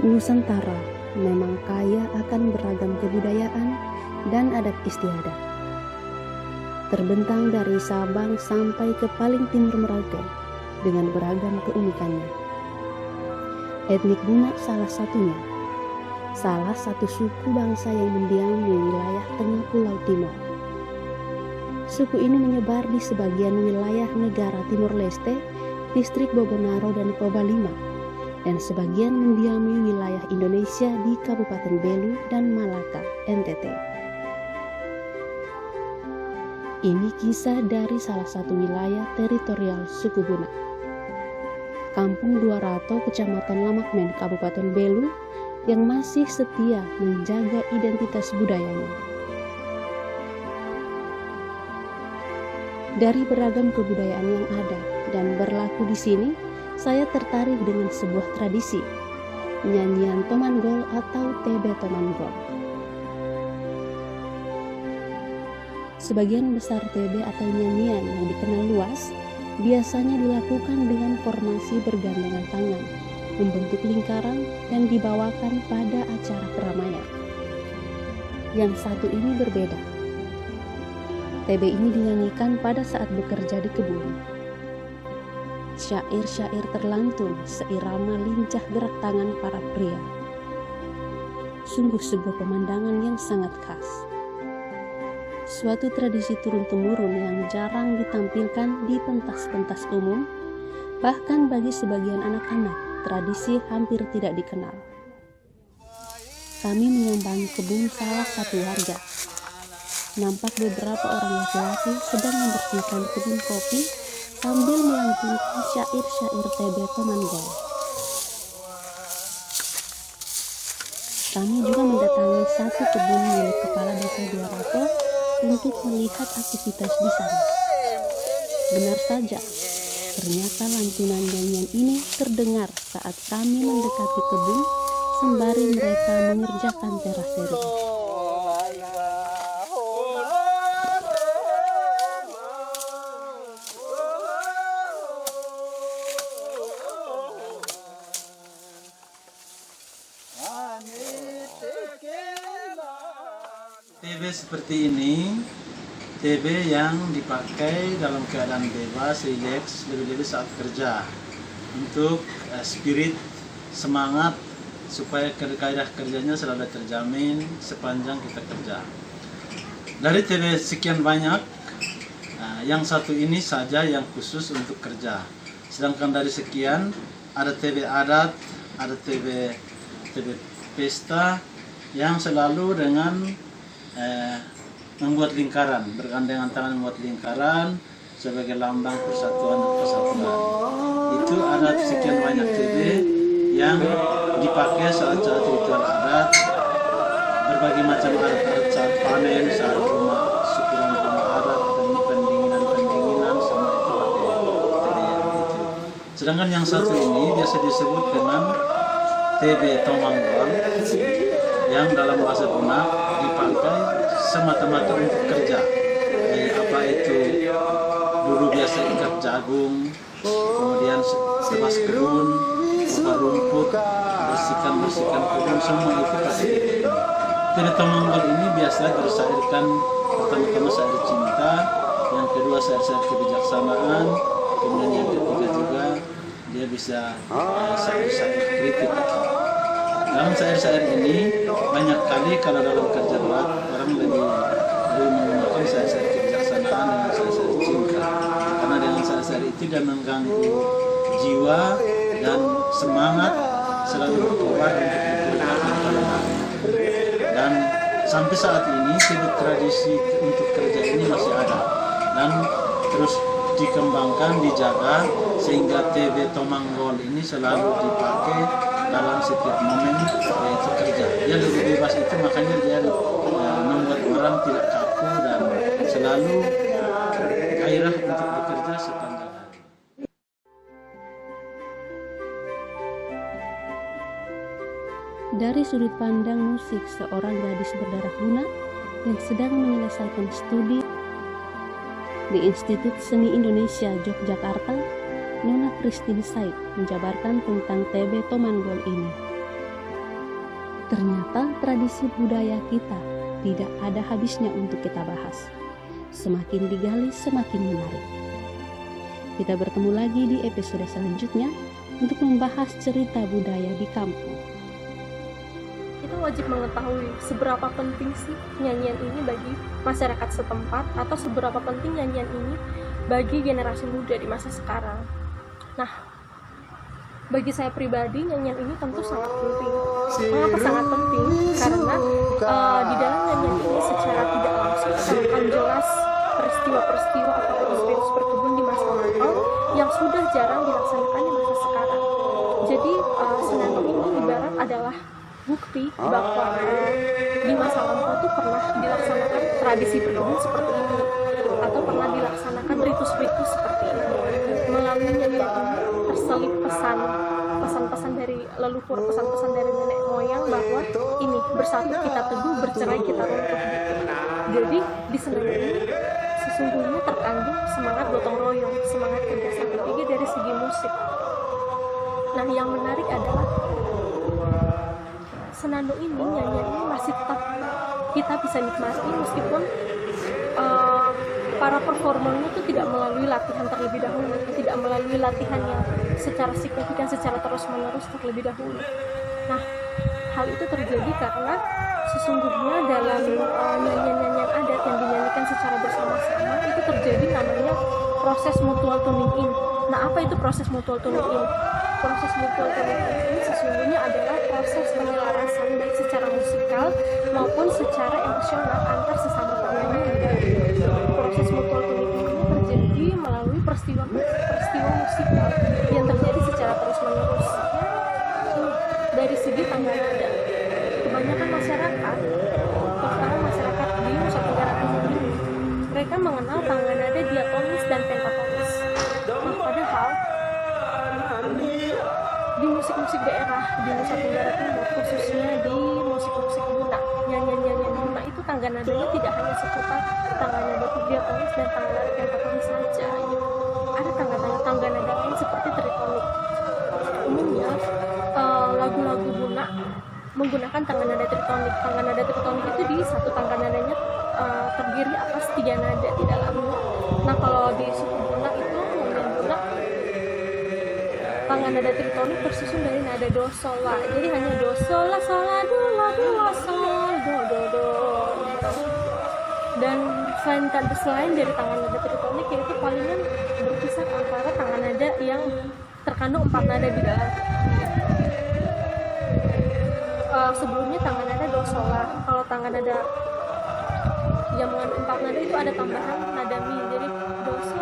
Nusantara memang kaya akan beragam kebudayaan dan adat istiadat. Terbentang dari Sabang sampai ke paling timur Merauke dengan beragam keunikannya. Etnik Buna salah satunya. Salah satu suku bangsa yang mendiami wilayah tengah Pulau Timor. Suku ini menyebar di sebagian wilayah negara Timor Leste, distrik Bobonaro dan Toba 5, dan sebagian mendiami wilayah Indonesia di Kabupaten Belu dan Malaka, NTT. Ini kisah dari salah satu wilayah teritorial suku Buna. Kampung Duarato, Kecamatan Lamakmen, Kabupaten Belu, yang masih setia menjaga identitas budayanya. Dari beragam kebudayaan yang ada dan berlaku di sini, saya tertarik dengan sebuah tradisi, nyanyian Tomanggol atau TB Tomanggol. Sebagian besar TB atau nyanyian yang dikenal luas biasanya dilakukan dengan formasi bergandengan tangan, membentuk lingkaran dan dibawakan pada acara keramaian. Yang satu ini berbeda. TB ini dinyanyikan pada saat bekerja di kebun. Syair-syair terlantun seirama lincah gerak tangan para pria. Sungguh sebuah pemandangan yang sangat khas. Suatu tradisi turun-temurun yang jarang ditampilkan di pentas-pentas umum, bahkan bagi sebagian anak-anak, tradisi hampir tidak dikenal. Kami menyambangi kebun salah satu warga. Nampak beberapa orang laki-laki sedang membersihkan kebun kopi sambil melantunkan syair-syair TB Tomanggol. Kami juga mendatangi satu kebun milik Kepala Desa Duarato untuk melihat aktivitas di sana. Benar saja, ternyata lantunan nyanyian ini terdengar saat kami mendekati kebun sembari mereka mengerjakan terasering. TB seperti ini, TB yang dipakai dalam keadaan bebas, rileks, lebih-lebih saat kerja untuk spirit, semangat supaya kaidah kerjanya selalu terjamin sepanjang kita kerja. Dari TB sekian banyak, yang satu ini saja yang khusus untuk kerja. Sedangkan dari sekian ada TB adat, ada TB pesta yang selalu dengan membuat lingkaran, bergandengan tangan membuat lingkaran sebagai lambang persatuan dan kesatuan. Itu ada sekian banyak TB yang dipakai saat-saat ritual adat, berbagai macam adat saat panen, saat syukuran rumah adat, dan pendinginan semua itu pakai TB yang itu. Sedangkan yang satu ini biasa disebut dengan TB Tomanggol, yang dalam bahasa Buna dipakai semata-mata untuk kerja. Apa itu dulu biasa ikat jagung, kemudian tebas kebun, potong rumput, bersihkan kebun, semua itu pakai TB. TB Tomanggol ini biasa bersairkan pertama-tama syair cinta, yang kedua syair-syair kebijaksanaan, kemudian yang ketiga juga dia bisa syair-syair kritik. Dalam syair-syair ini banyak kali kalau dalam kerja berat orang lebih menggunakan syair-syair kebijaksanaan dengan syair-syair cinta, karena dengan syair-syair itu dia mengganggu jiwa dan semangat selalu berkobar untuk berkata. Dan sampai saat ini tradisi untuk kerja ini masih ada dan terus dikembangkan, dijaga, sehingga TB Tomanggol ini selalu dipakai dalam setiap momen, yaitu kerja. Dia lebih bebas itu, makanya dia membuat orang tidak kaku dan selalu gairah untuk bekerja sepanjang hari. Dari sudut pandang musik seorang gadis berdarah Buna yang sedang menyelesaikan studi di Institut Seni Indonesia Yogyakarta, Nona Christine Said menjabarkan tentang TB Tomanggol ini. Ternyata tradisi budaya kita tidak ada habisnya untuk kita bahas. Semakin digali, semakin menarik. Kita bertemu lagi di episode selanjutnya untuk membahas cerita budaya di kampung. Kita wajib mengetahui seberapa penting sih nyanyian ini bagi masyarakat setempat, atau seberapa penting nyanyian ini bagi generasi muda di masa sekarang. Nah, bagi saya pribadi nyanyian ini tentu sangat penting. Mengapa sangat penting? Karena di dalam nyanyian ini secara tidak langsung akan jelas peristiwa-peristiwa atau ritus berkebun di masa lampau yang sudah jarang dilaksanakan di masa sekarang. Jadi senandung ini ibarat adalah bukti bahwa di masa lampau itu pernah dilaksanakan tradisi berkebun seperti ini, atau pernah dilaksanakan ritus-ritus seperti ini. Melalui nyanyian ini terselip pesan-pesan dari leluhur, pesan-pesan dari nenek moyang bahwa ini bersatu kita teguh, bercerai kita runtuh. Jadi di senandung ini sesungguhnya terkandung semangat gotong royong, semangat kerjasama ini dari segi musik. Nah, yang menarik adalah senandung ini, nyanyian ini masih tetap kita bisa nikmati meskipun para performernya itu tidak melalui latihan terlebih dahulu, tidak melalui latihan yang secara signifikan, secara terus-menerus terlebih dahulu. Nah, hal itu terjadi karena sesungguhnya dalam nyanyian-nyanyian adat yang dinyanyikan secara bersama-sama itu terjadi namanya proses mutual tuning in. Nah, apa itu proses mutual tuning in? Proses mutual tuning in ini sesungguhnya adalah proses penyelarasan baik secara musikal maupun secara emosional antar sesama penyanyi. Proses mutual tuning in ini terjadi melalui peristiwa musikal yang terjadi secara terus-menerus. Dari segi tangga nada, kebanyakan masyarakat, terutama masyarakat di Nusa Tenggara Timur ini, mereka mengenal tangga nada diatonis dan pentatonis. Nah, padahal di musik-musik daerah di Nusa Tenggara Timur, khususnya di musik-musik Buna, nyanyian-nyanyian Buna itu tangga nadanya tidak hanya seputar tangga nada diatonis dan tangga nada pentatonis saja. Ada tangga nada lain seperti tritonik. Umumnya lagu-lagu Buna menggunakan tangga nada tritonik. Tangga nada tritonik itu di satu tangga nadanya terdiri atas 3 nada di dalamnya. Nah, kalau di suku Buna itu Buna tangga nada tritonik tersusun dari nada do sol la. Jadi hanya do sol la sol la do la sol do do do gitu. Dan selain dari tangga nada tritonik, yaitu palingan berkisar antara tangga nada yang terkandung 4 nada di dalam. Sebelumnya tangga nada do sol la. Kalau tangga nada yang mengandung 4 nada itu ada tambahan nada mi. Jadi do sol